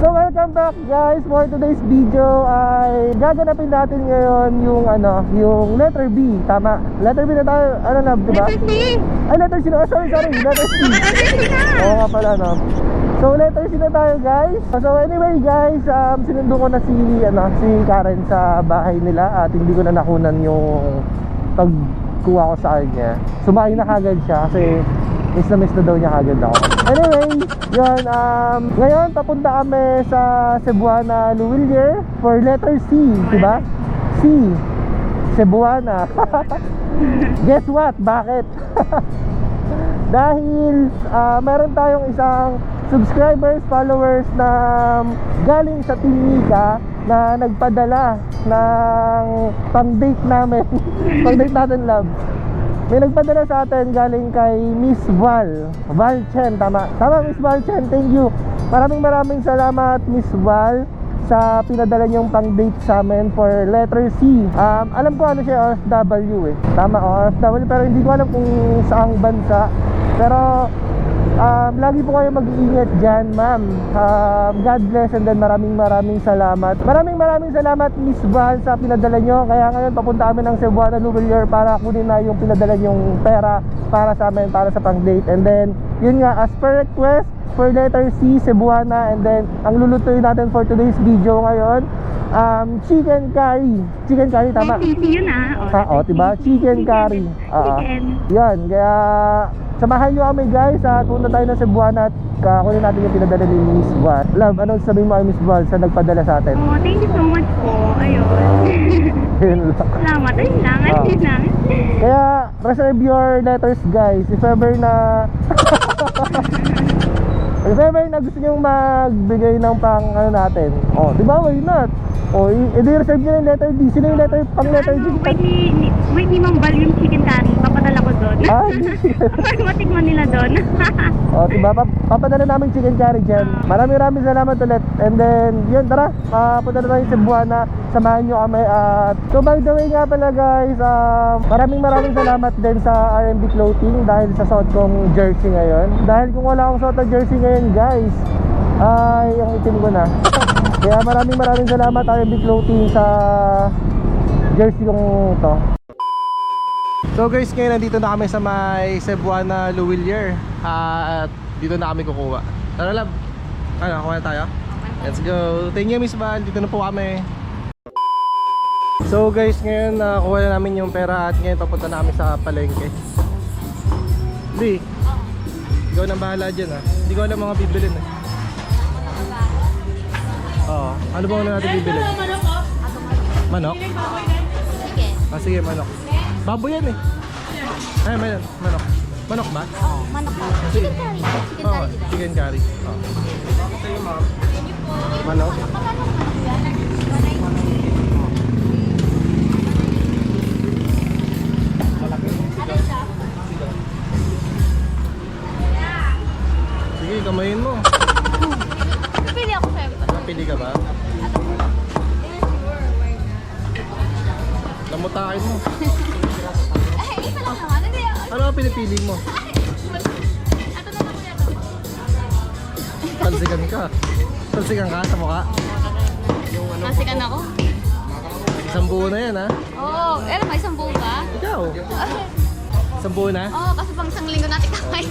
So welcome back guys. For today's video ay gaganapin natin ngayon yung yung letter B. Tama. Letter B na tayo. Ano na, di ba? Letter C. Ay, letter C na. Oh, sorry. Letter C. Letter C na. Oo nga pala, no. So letter C na tayo guys. So anyway guys, sinundo ko na si Karen sa bahay nila at hindi ko na nakunan yung pagkuha ko sa kanya. Sumakay na kagad siya kasi miss na daw niya kagad ako. Anyway, yun, ngayon papunta kami sa Cebuana, Luwilier for letter C, diba? C, Cebuana. Guess what? Bakit? Dahil meron tayong isang subscribers, followers na galing sa Team Nika na nagpadala ng pang-date namin. Pang-date natin, love. May nagpadala sa atin galing kay Miss Val Chen, tama Miss Val Chen, thank you. Maraming salamat Miss Val sa pinadala niyong pang-date sa amin for letter C. Alam ko ano siya, OFW eh. Tama, OFW, pero hindi ko alam kung saang bansa. Pero lagi po kayo mag-iingat dyan, ma'am. God bless and then maraming salamat. Maraming salamat Miss Val sa pinadala nyo. Kaya ngayon papunta kami ng Cebuana, Luwilier para kunin na yung pinadala nyong pera para sa amin, para sa pang-date. And then, yun nga, as per request for letter C, Cebuana. And then, ang lulutuin natin for today's video ngayon, chicken curry. Chicken curry, tama? Yun diba? Chicken curry. Yan, kaya samahan nyo kami guys at punta tayo ng Cebuana at kunin natin yung pinadala ni Miss Val. Love, anong sabihin mo kay Miss Val sa nagpadala sa atin? Oh, thank you so much po. Ayun. Salamat. Ayun lang. Kaya reserve your letters guys. If ever na gusto nyo magbigay ng pang natin, di ba, why not? I-reserve nyo yung letter D. Sino yung pang letter D? Wait ni Ma'am Val yung chicken curry. Papadala ko doon. Para matikman nila doon. Diba? Papadala namin chicken curry dyan. Maraming salamat ulit. And then, yun, tara. Punta na tayo sa Cebuana. Samahan nyo kami. So, by the way nga pala guys, maraming salamat din sa RMB Clothing dahil sa suot kong jersey ngayon. Dahil kung wala akong suot na jersey ngayon guys, ay, ang itim ko na. Kaya maraming salamat RMB Clothing sa jersey kong to. So guys, ngayon nandito na kami sa may Cebuana, Luwilier. At dito na kami kukuha. Tara love. Kuha na tayo? Let's go. Thank you Miss Val. Dito na po kami. So guys, ngayon nakuha na namin yung pera at ngayon papunta na kami sa palengke. Hindi. Ikaw nang bahala dyan Hindi ko alam mga bibilin ano ba natin bibilin? Manok? Sige, manok. Baboy yan Ay, manok. Manok ba? Oo, manok ba? Chicken curry. Chicken curry. Manok. Sige, kamayin mo. Napili ako siyempre. Napili ka ba? Lamutakin mo. Isa lang naman. Ano ang pinipili mo? Ito na lang ito. Talsikan ka. Talsikan ka sa mukha. Nasikan ako? Isang buo na yan Oo. Alam mo, isang buo ba? Ikaw? Isang buo na? Oo, kasi pang isang linggo natin kakain.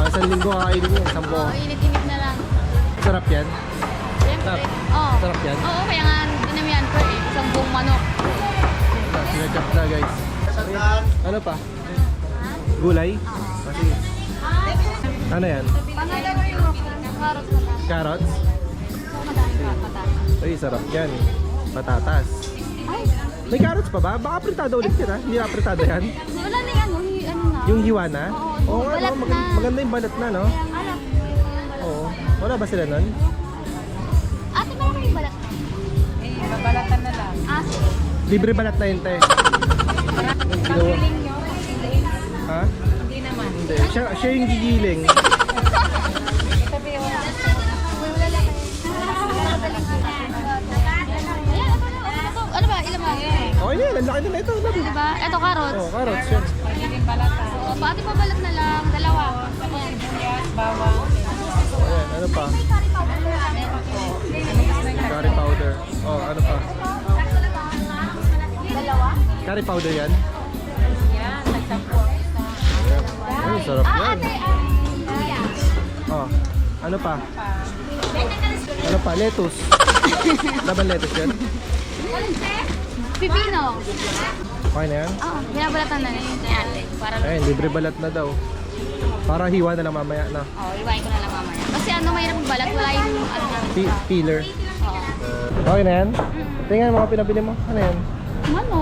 Isang linggo kakainin mo. Isang buo. Oo, init-init na lang. Sarap yan? Siyempre. Oo. Sarap yan? Oo, kaya nga dinami yan per isang buong manok. Sinachop na guys. Ano pa? Gulay? Sige. Ano yan? Pangalan ko yung carrots na lang. Carrots? So, madami pa patatas. Uy, sarap yan. Patatas. Ay, May carrots pa ba? Baka apritado ulit yan Hindi apritado yan? wala na yung ano na. Yung hiwa na? Oo, balat na. Maganda yung balat na, no? Alam. Oo. Wala ba sila nun? Ate, meron kayong balat? Babalatan na lang. Sige. Libre balat na yun, te. Panggiling nyo? Ha? Hindi naman. Hindi. Siya yung gigiling. Sabi ko. Wala lang Ano ba? Ilan ba? Okay na yan. Ang laki na ito. Diba? Ito, carrots. Carrots yan. Pagiging balatan. Oo, pati pa balat na lang. Dalawa. Ayan. Bawang. Ayan, ano pa? May curry powder. powder. Oh, ano pa? Dalawa? Curry powder yan? Yan, nagsampo. Ay, sarap yan. Oh, ano pa? Ano pa? Lettuce. Laban lettuce yan? Pipino. Okay na yan? Oo, binabalatan na yun kay ate. Para Ayun, libre balat na daw. Para hiwa na lang mamaya na. Oo, iwain ko na lang mamaya. Kasi ano, mahirap magbalat. Wala yung ano namin. Peeler. Oo. Okay na yan? Tingnan mo mga pinabili mo. Ano yan? Ano?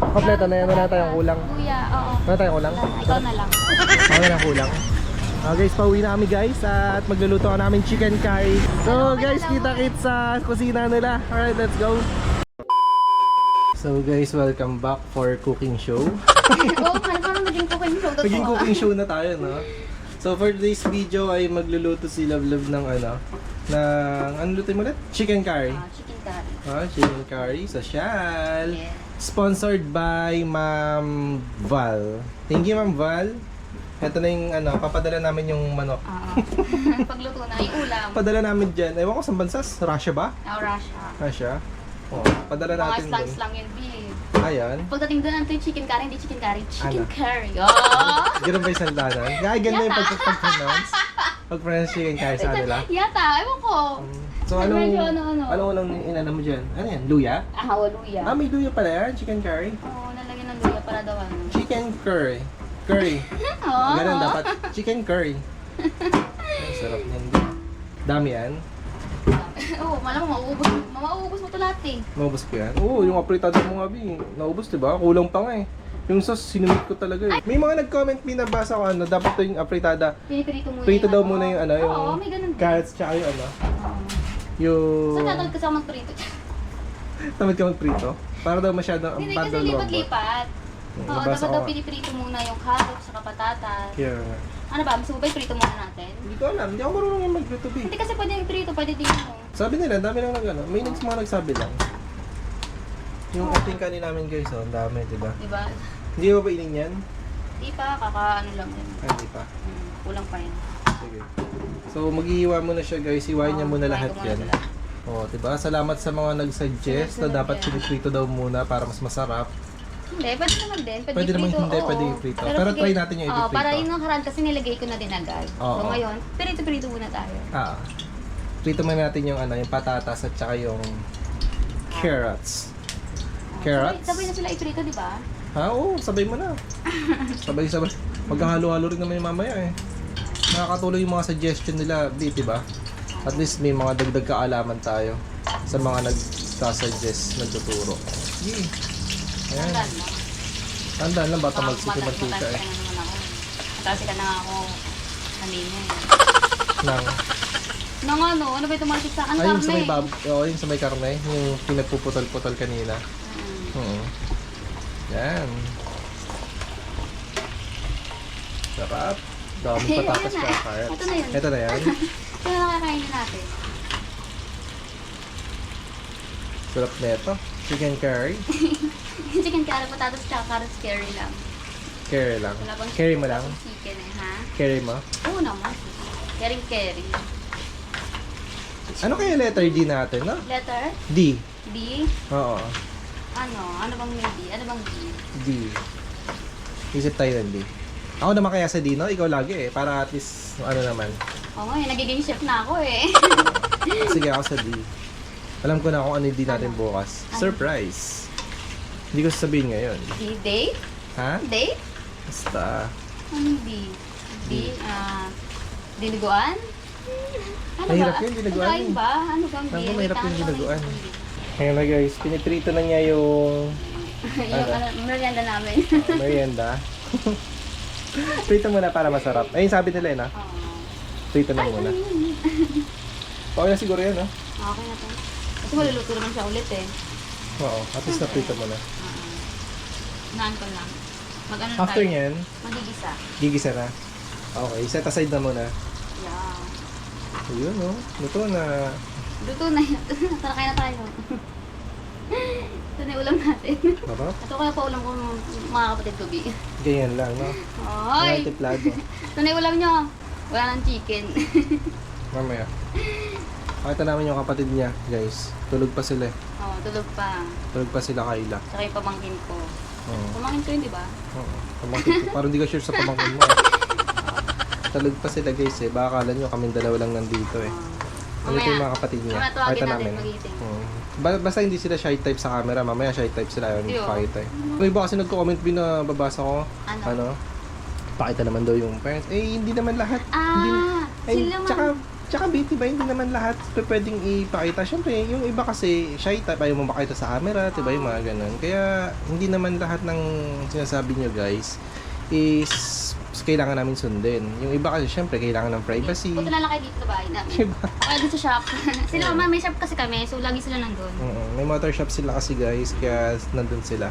Kompleto na yan. Wala tayong kulang. Kuya, oo. Wala tayong kulang? Ikaw na lang. Wala na kulang. Guys, pauwi na kami guys at magluluto ka namin chicken curry. So guys, kita-kits sa kusina nila. Alright, let's go. So guys, welcome back for cooking show. Oo, parang naging cooking show. Naging cooking show na tayo, no? So for today's video ay magluluto si Love Love ng ano luto mo ulit? Chicken curry. Chicken curry. Chicken curry, social. Yes. Sponsored by Ma'am Val. Thank you, Ma'am Val. Ito na yung papadala namin yung manok. Pagluto na, yung ulam. Padala namin dyan. Ewan ko sa bansas. Russia ba? Russia. Russia? Oo. Padala Mga natin slangs dun. lang yun, babe. Ayan. Pagdating doon, ano yung chicken curry? Hindi chicken curry. Chicken Ano? curry. Oh! Ganun ba yung sandalan? Kaya ganda yung pag-pronounce. Pag-pronounce chicken curry sa kanila. Yata, ewan ko. So Ano anong, medyo ano? anong unang inana mo dyan? Ano yan? Luya? Hawaluya. May luya pala yan. Chicken curry. Oo, nalagyan ng luya para daw ano. Chicken curry. Curry. Oo. Ganun dapat. Chicken curry. Ay, sarap niyan. Dami yan. Oo, malamang mauubos mo ito lahat eh. Naubos ko yan? Oo, yung apritado mo nga, Bi. Naubos, diba? Kulang pa nga eh. Yung sauce, sinunod ko talaga eh. May mga nag-comment, binabasa ko dapat to yung apritada. Piniprito muna Prito yung daw ano. muna yung Oo, may ganun din. carrots tsaka yung Oo. yung... Saan tatawag kasi ako magprito? Tamad ka magprito? Para daw masyadong Hindi bad kasi daw loob mo. lipat-lipat. Oo, Nabasa dapat ko daw nga. piniprito muna yung carrots saka patatas. Kaya nga. Ano ba, gusto mo ba iprito muna natin? Hindi ko alam, hindi ako marunong yung magluto, Bi. Hindi kasi pwede iprito, pwede din yung... Sabi nila, dami lang may mga nagsabi lang. Yung ating kanin namin guys, ang dami, diba? Diba? Hindi ba inin yan? Di pa, kakaano lang yun. Ay, hindi pa. Kulang pa yun. Sige. So, maghihiwa muna siya guys. Hiwain niya muna hiwain lahat ko muna yan. sila. Oh, diba? Salamat sa mga nag-suggest na dapat piniprito daw muna para mas masarap. Hindi, pwede naman din. Pwede naman iprito, hindi, oo. pwede iprito. Pero sige, try natin yung iprito. Para yung nakaraan kasi nilagay ko na din agad. Oo. So ngayon, prito-prito muna tayo. Prito muna natin yung yung patatas at saka yung carrots. Carrots? Sabay na sila iprito, di ba? Oo, sabay mo na. Sabay-sabay. Magkahalo-halo rin naman yung mamaya eh. Nakakatulong yung mga suggestion nila, di ba? At least may mga dagdag kaalaman tayo sa mga nagsa-suggest, nagtuturo. Yee. Ayan. Tandaan mo. Tandaan lang, bata Baka magsiki-mantika eh. Matasi ka na naman ako. Matasi ka na nga ako kanina eh. Nang, Nang ano ba ito mga sa akin? yung sa may yung sa may karne, yung pinagpuputol-putol kanina. Oo. Yan. Sarap. Daming Ayun, patatas ayun na. ka, carrots. Ito na yun. Ito na yan. Ito na nakakainin natin. Sarap na ito. Chicken curry. Chicken curry, patatas, tsaka carrots curry lang. Curry lang. Wala bang Curry mo lang? wala bang chicken eh, ha? Curry mo? Oo naman. Curry. Ano kaya letter D natin, no? Letter? D. D? Oo. Ano bang may D? Ano bang D? D. Isip tayo ng D. Ako naman kaya sa D, no? Ikaw lagi eh. Para at least, ano naman. Oo nga, nagiging chef na ako eh. Sige, ako sa D. Alam ko na kung ano yung D natin bukas. Ano? Surprise! Hindi ko sasabihin ngayon. D? Date? Ha? Date? Basta. Ano D? D? Dinuguan? Ano Mahirap ba? yun, dinuguan Ano eh. ba? Ano bang D? Alam ko, mahirap yung dinuguan. Yung Ayan na guys, piniprito na niya yung merienda namin. merienda. Prito muna para masarap. Ayun sabi nila yun, ha? Prito na muna. Okay na siguro yan, ha? Okay na to. Kasi maluluto naman siya ulit eh. Oo, at least na prito mo na. Naan ko lang. Mag-ano na After tayo? nyan, Magigisa. gigisa na. Okay, set aside na muna. Yeah. Ayun, no? Luto na. Luto na yun. Tara, kain na tayo. Ito na yung ulam natin. Baba? Ito kaya pa ulam ko mga kapatid ko, B. Ganyan lang, no? Ay! Mga tiplado. Ito na yung ulam nyo. Wala nang chicken. Mamaya. Pakita namin yung kapatid niya, guys. Tulog pa sila eh. Oo, tulog pa. Tulog pa sila, Kayla. Saka yung pamangkin ko. Oo. Pamangkin ko yun, di ba? Oo. Pamangkin ko. Parang di ka sure sa pamangkin mo. Tulog pa sila, guys eh. Baka akala nyo kaming dalawa lang nandito eh. Ano ito yung mga kapatid niya? Mamaya tawagin Pakita natin namin. magigising. Basta hindi sila shy type sa camera. Mamaya shy type sila. Yun, Yo. pakita eh. Yung iba kasi nagko-comment din na babasa ko. Ano? Pakita naman daw yung parents. Eh, hindi naman lahat. Hindi, Sila man. tsaka baby ba, hindi naman lahat pwedeng ipakita. Siyempre, yung iba kasi shy type, ayaw mo makita sa camera, diba yung mga ganun. Kaya, hindi naman lahat ng sinasabi nyo guys is kailangan namin sundin. Yung iba kasi, syempre, kailangan ng privacy. Punta na lang kayo dito sa bahay namin. Diba? Kaya dito sa shop. Sila mama, may shop kasi kami, so lagi sila nandun. May motor shop sila kasi guys, kaya nandun sila.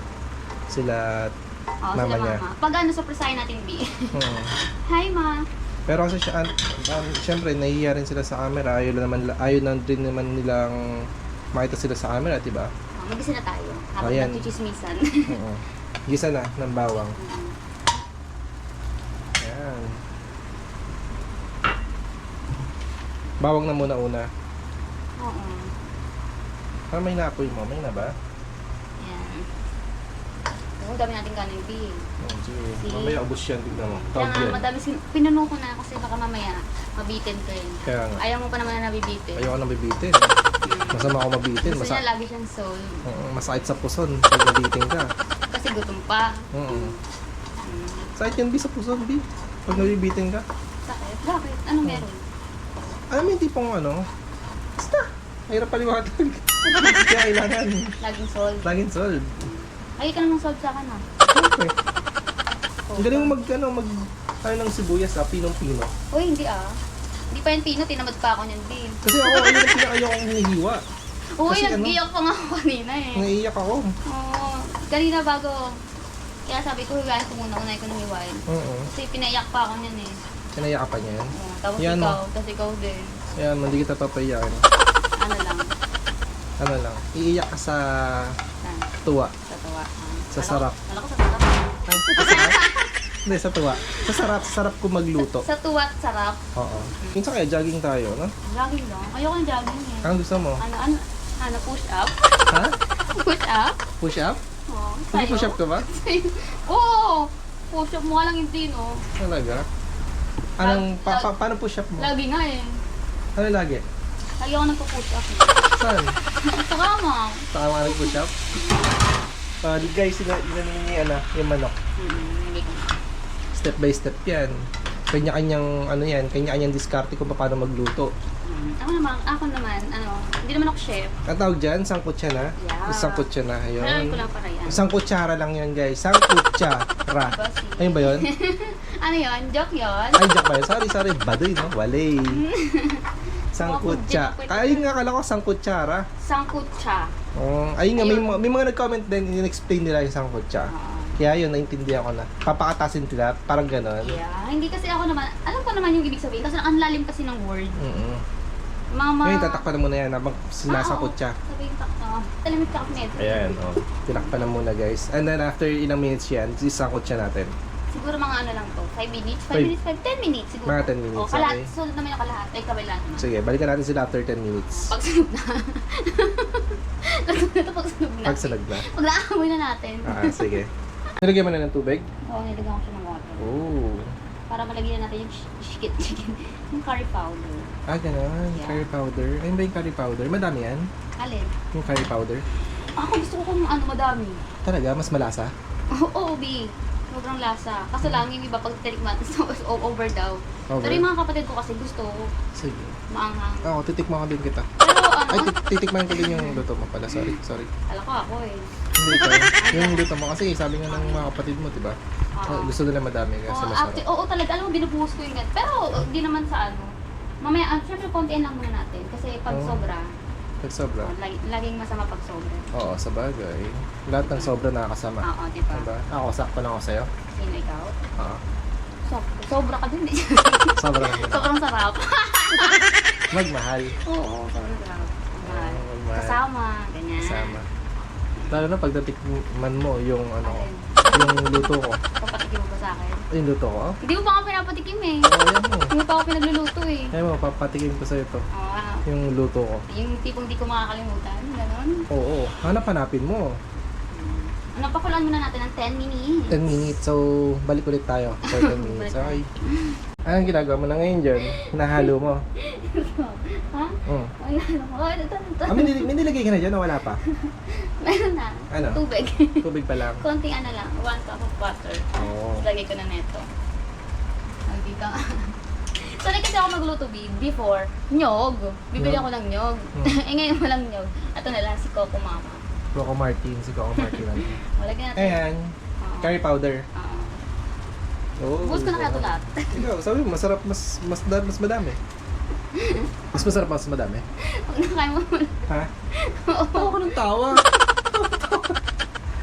Sila at Oo, mama sila niya. mama. Pag ano, surprisein natin, B. Oo. Hi, ma. Pero kasi siya, syempre, nahihiya rin sila sa camera. Ayaw na rin naman nilang makita sila sa camera, diba? Mag-isa na tayo. Habang Ayan. nagchichismisan. Oo. Gisa na ng bawang. Ayan. Bawang na muna una. Oo. Parang may naapoy mo. May na ba? Ayan. Ang dami natin kanin, B. Oo, sige. See? Mamaya ubos yan. Tignan mo. Kaya Tawag nga, yan. madami pinuno ko na kasi baka mamaya mabitin ka yun. Kaya nga. Ayaw mo pa naman na nabibitin. Ayoko nang bibitin. Masama ako mabitin. Gusto niya lagi siyang soul. Masakit sa puson pag nabitin ka. Kasi gutom pa. Oo. Hmm. Sakit yan, B, sa puson, B. Pag nabibitin ka. Sakit? Bakit? Anong meron? Alam mo yung tipong ano? Basta. Mahirap paliwanag. Kaya kailangan. Laging soul. Laging solve. Lagi ka namang soul sa akin, ha? Siyempre. Ang galing mo ano ng sibuyas pinong-pino. Uy, hindi ah. Hindi pa yan pino, tinamad pa ako niyan, din. Kasi ako, ayun ang pinakayokong hinihiwa. Uy, Kasi ano? nag-iyak pa nga ako kanina eh. Naiiyak ako. Oo. Kanina bago. Kaya sabi ko, hiwain ko muna, unay ko nang hiwain. Oo. Kasi pinaiyak pa ako niyan eh. Kinaiyak ka pa niyan. Oo. Tapos Yan, ikaw, tapos ikaw din. Ayan, hindi kita papayakin. Ano lang. Ano lang, iiyak ka sa tuwa. Sa tawa. Sa sarap. Kala ko sa sarap. Ay, sa sarap? Hindi, sa tuwa. Sa sarap ko magluto. Sa tuwa at sarap. Oo. Minsan kaya jogging tayo, no? Jogging lang. Ayoko ng jogging eh. Anong gusto mo? Ano, push up? Ha? Push up? Push up? Oo. Nag-push up ka ba? Oo! Push up mo nga lang hindi, no? Talaga? Anong, paano push up mo? Lagi nga eh. Ano lagi? Lagi ako nagpo-push up eh. Saan? Sa kama. Saan ka nag-push up? Guys, yung manok. Step by step yan. Kanya-kanyang, kanya-kanyang diskarte kung paano magluto. Ako naman, hindi naman ako chef. Ang tawag dyan, sangkot siya na. Yeah. Sangkot siya na, Alam ayun. ko lang para yan. Isang kutsara lang yun, guys. Isang kutsara. Ayun ba yun? Ano yun? Joke yun? Ay, joke ba yun? Sorry. Baduy, no? Walay. Isang kutsa. Ayun nga, kala ko isang kutsara. Sangkutsa. Ayun nga, may mga nag-comment din, in-explain nila yung isang kutsa. Kaya yun, naintindihan ko na. Papakatasin nila, parang ganon. Yeah. Hindi kasi ako naman, alam ko naman yung ibig sabihin. Kasi ang lalim kasi ng word. Ngayon, tatakpan na muna yan habang sinasangkot siya. Sabihin takpa. Talamig ka ako nito. Ayan, tinakpan na muna, guys. And then, after ilang minutes yan, sisangkot siya natin. Siguro mga ano lang to, 5 minutes? 5 Five. minutes? 10 minutes siguro. Mga 10 minutes, Kalat, okay. sunod naman yung kalahat. Ay, kabilaan naman. Sige, balikan natin sila after 10 minutes. Pag sunog na. Sunog na to pag sunog na. Pagsalag na. Pag naamoy na natin. Sige. Nilagyan mo na ng tubig? Oo, nilagyan ko siya ng water. Oh. Para malagyan natin yung chicken. Yung curry powder. Ganun. Yeah. Curry powder. Ayun ba yung curry powder? Madami yan? Alin? Yung curry powder? Ako gusto ko kung madami. Talaga? Mas malasa? Oo, B. Sobrang lasa. Kaso lang yung iba pag tinikman, over daw. Over? Pero yung mga kapatid ko kasi gusto Sige. maanghang. Ako, titikman ko din kita. Pero Ay, titikman ko din yung luto mo pala. Sorry. Alam ko ako eh. Hindi ko. Yung luto mo kasi sabi nga ng mga kapatid mo, diba? Gusto nila madami kasi masarap. Oo talaga, alam mo, binubuhos ko yung ganito. Pero hindi naman sa ano. Mamaya, syempre kontiin lang muna natin. Kasi pag sobra, Pag sobra? laging masama pag sobra. Oo, sa bagay. Lahat ng sobra nakakasama. Oo, di ba? Diba? Ako, sakto lang ako sa'yo. Sino ikaw? Oo. Sobra ka din. Sobra lang. Sobrang sarap. Magmahal. Oo, sobrang sarap. Mahal. Magmahal. Kasama, ganyan. Kasama. Lalo na pag natikman mo yung Alin? yung luto ko. Papatikim mo ba sa akin? Yung luto ko? Hindi mo pa ako pinapatikim eh. Ayan mo. Hindi mo pa ako pinagluluto eh. Ayan mo, papatikim ko sa'yo to. Oo, yung luto ko. Yung tipong di ko makakalimutan, gano'n. Oo, hanapin mo. Ano, pakulaan muna natin ng 10 minutes. 10 minutes, so balik ulit tayo for 10 minutes. Okay. Anong ginagawa mo na ngayon dyan? Nahalo mo? Ha? Oo. Ay, ano ko? Ito. May nilagay ka na dyan o wala pa? Meron na. Ano? Tubig. Tubig pa lang. Konting ano lang, 1 cup of water. Oo. Tapos lagay ko na neto. Ay, dito. Sanay kasi ako magluto before, nyog. Bibili ako ng nyog. Eh ngayon walang nyog. Ito na lang, si Coco Mama. Coco Martin, si Coco Martin. Wala natin. Ayan, Oo. curry powder. Oo. Oh, Buhos ko na kaya ito lahat. Ikaw, sabi mo, masarap, mas madami. Mas masarap, mas madami. Huwag na kayo mo. Ha? Tawa ko ng tawa.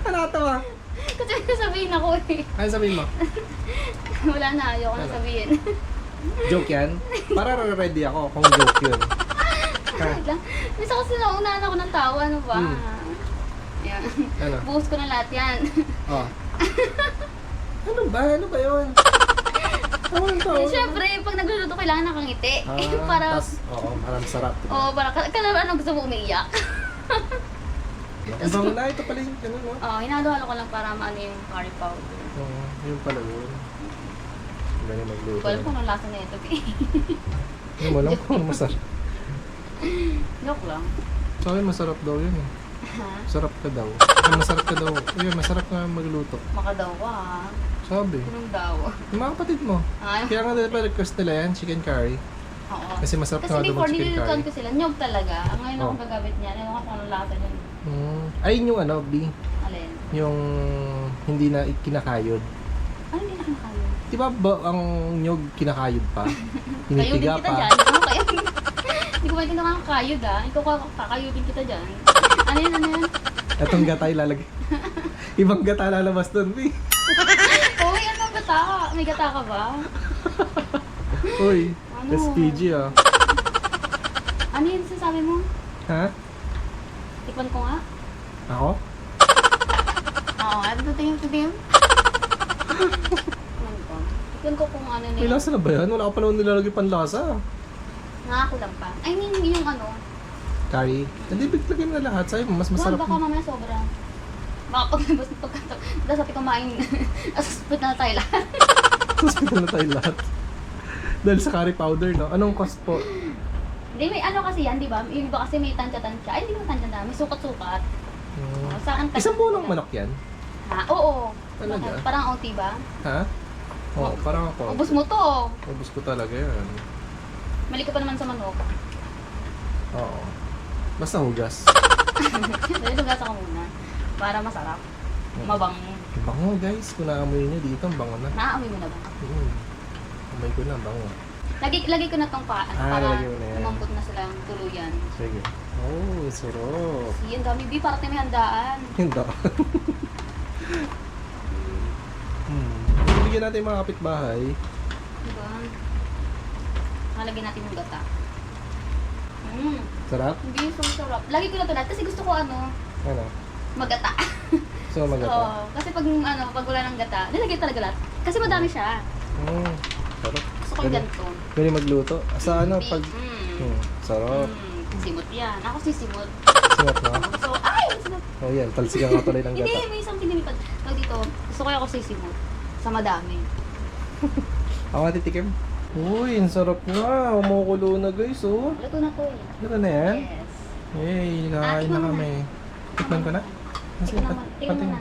Ano tawa? Kasi may sabihin ako eh. Ano sabihin mo? Wala na, ayoko na Ano? sabihin. Joke yan? Para ready ako kung joke yun. Ha? Wait lang. Misa kasi naunahan ako ng tawa, ano ba? Hmm. Ayan. Ano? Buhos ko na lahat yan. Oh. Ano ba? Ano ba yun? Tawa ng tawa. Siyempre, pag nagluluto, kailangan nakangiti. Para, Oo, parang sarap. para, ano gusto mo umiiyak? Ang bango na, ito pala yung ano, no? Oo, hinalo-halo ko lang para maano yung curry powder. Oo, yun pala yun. Ganyan magluto. Hindi ko alam kung anong lasa na ito. Yung mo lang kung ano masarap. Joke lang. Sa akin masarap daw yun eh. Ha? Sarap ka daw. Ay, masarap ka daw. Ayun, masarap nga magluto. Makadaw ka ha? Sabi. Anong daw? Yung mga kapatid mo. Ay, Kaya nga diba request nila yan, chicken curry. oo. Kasi masarap Kasi nga daw before, mag chicken nilulutuan curry. ko sila. Nyog talaga. Ngayon ako Oh. gagamit niya. Ano ka kung anong lasa niya? Ayun yung ano, B. Alin? Yung hindi na kinakayod. Ano hindi na kinakayo? Di ba ang nyog kinakayod pa? Kayodin Tinitiga kita pa. dyan. Ano kayo? Hindi ko maintindihan kang kayod ah. Ikaw kakayodin kita dyan. Ano yan, ano yan? Etong gata ilalagay. Ibang gata lalabas doon, B. Uy, anong gata? May gata ka ba? Uy, Ano? SPG ah. Ano yun sinasabi mo? Ha? Tikman ko nga. Ako? Oo, ano tutingin? Tikman ko. Tikman ko kung ano na May yun. lasa na ba yan? Wala ka pa naman nilalagay panlasa. Nangako lang pa. I mean, yung ano. Curry. Hindi, biglagay mo na lahat. Sa'yo, mas masarap. Baka mamaya sobra. Baka paglabas ng pagkato. Tapos sabi kumain. Asuspit na tayo lahat. Hospital na tayo lahat. Dahil sa curry powder, no? Anong cost po? Hindi, may ano kasi yan, di ba? Yung iba kasi may tansya-tansya. Ay, hindi mo tansya na. May sukat-sukat. Saan Isang buong manok yan? Ha? Oo. Talaga? Bakit? Parang OT ba? Ha? Oo, parang ako. Ubus mo to. Ubus ko talaga yan. Mali ka pa naman sa manok. Oo. Basta hugas. Dahil lugasa ka muna. Para masarap. Mabango. Bango guys, kung naamoy nyo dito, ang bango na. Naaamoy mo na ba? Amoy ko na, bango. Lagi ko na tong para lalagay mo na yan. umambot na silang tuluyan. Sige. Oh, sarap. See, ang dami. Bi, parang may handaan. Hindi. Bigyan natin yung mga kapitbahay. Diba? Malagyan natin yung gata. Sarap? Hindi, so sarap. Lagi ko na to lahat kasi gusto ko ano, Ano? magata. So, magata. Oo, kasi pag wala ng gata, nilagay talaga lahat. Kasi madami siya. Sarap. Gusto ko yung ganito. Pwede magluto. Sa ano, pag... Mm. Sarap. Simot yan. Ako sisimot. Singat na. So, ay! Sinot. Oh, yan. Talsikan nga tuloy ng Hindi, gata. may isang pinilipad. Tawag dito, gusto ko ako sisimot. Sa madami. Ako nga titikim. Uy, ang sarap nga. Umukulo na guys, oh. Luto na to eh. Ano na yan? Yes. Yay, kakain tikman na mo kami. Tikman ko na? Kasi, Tikman mo, tikman mo na.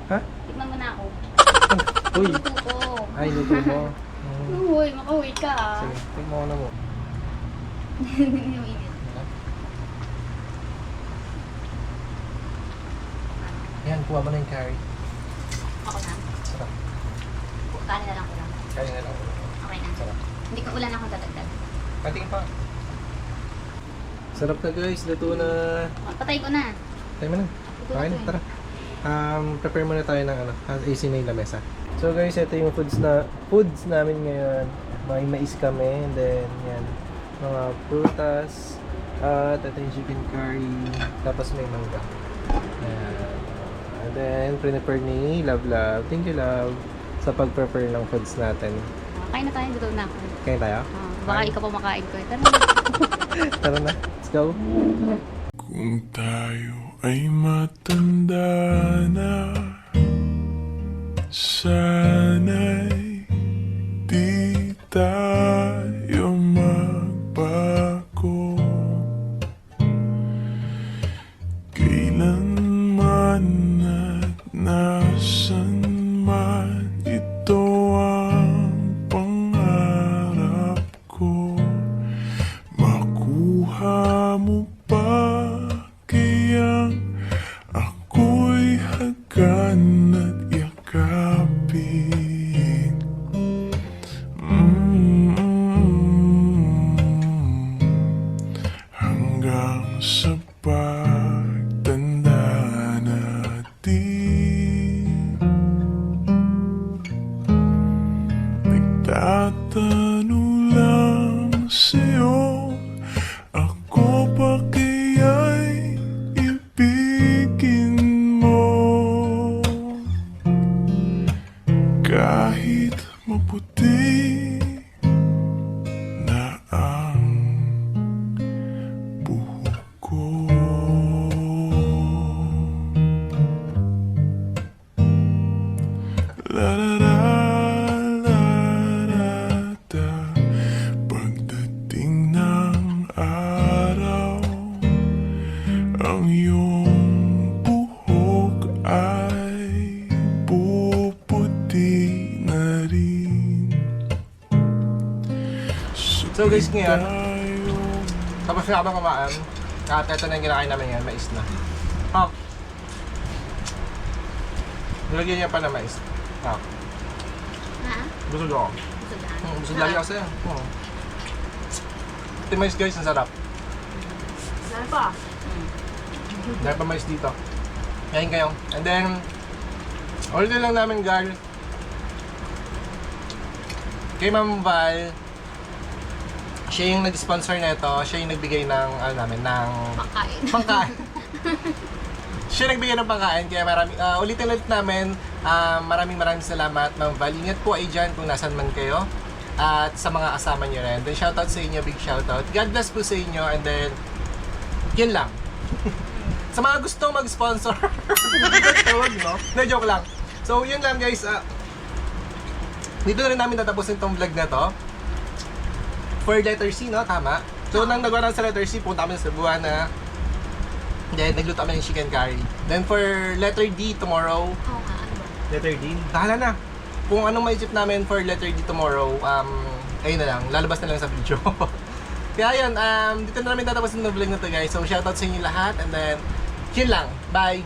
Ha? Tikman mo na ako. Uy. Luto ko. Ay, luto mo. Uy, makauwi ka ah. Sige, tikman ko na mo. Hindi yung init. Yan, kuha mo na yung curry. Ako na. Sarap. Kanin na lang ko lang. Curry na lang. Okay na. Sarap. Hindi ko ulan akong dadagdag. Pating pa. Sarap na guys, luto na. Patay ko na. Tayo mo na. Luto na Okay, to eh. tara. Prepare muna tayo ng ano, AC na yung lamesa. So guys, ito yung foods namin ngayon. May mais kami, and then yan, mga prutas, at ito yung chicken curry, tapos may mangga. Yan. And then, prepare ni Love. Thank you, Love, sa pag-prepare ng foods natin. Kain na tayo, gutom na ako. Kaya tayo? Baka ikaw pa makain ko. Tara. Tara na, let's go. Kung tayo ay matanda na, sana'y di tayo magbago. Kailanman at nasan man, ito ang pangarap ko. Makuha mo pa kayang ako'y hagan at yakapin. Hanggang sa pagtanda natin, nagtatanong lang sa'yo, ako pa kaya'y ibigin mo? Kahit maputi na ang buhok ko. La la la la la da. Pagdating ng araw, ang iyong buhok ay puputi na rin. So guys, ngayon, Tayo tapos na habang kumaan, at ito na yung kinakain namin ngayon, mais na. Nilagyan niya pa na mais. Ha? Busog ako. Busog na. Busog lagi ako sa'yo. Ito yung mais guys, ang sarap. Saan pa? Dahil pa mais dito. Ngayon kayo. And then, order lang namin girl. Kay Ma'am Val, siya yung nag-sponsor nito, siya yung nagbigay ng, ano namin, ng Pagkain. pangkain. Siya nagbigay ng pangkain, kaya ulitin namin, maraming salamat, Ma'am Val. Ingat po ay dyan kung nasan man kayo. At sa mga kasama nyo rin. Then shoutout sa inyo, big shoutout. God bless po sa inyo, and then, yun lang. Sa mga gustong mag-sponsor, tawag, no? No, joke lang. So, yun lang guys. Dito na rin namin tatapusin tong vlog na to. For letter C, no? Tama. So, nang nagawa sa letter C, punta kami sa Cebuana. Then, nagluto kami ng chicken curry. Then, for letter D tomorrow, Oo nga, ano ba? letter D? Bahala na. Kung anong maisip namin for letter D tomorrow, ayun na lang. Lalabas na lang sa video. Kaya yun, dito na namin tatapusin ng vlog na to guys. So, shoutout sa inyo lahat. And then, yun lang. Bye!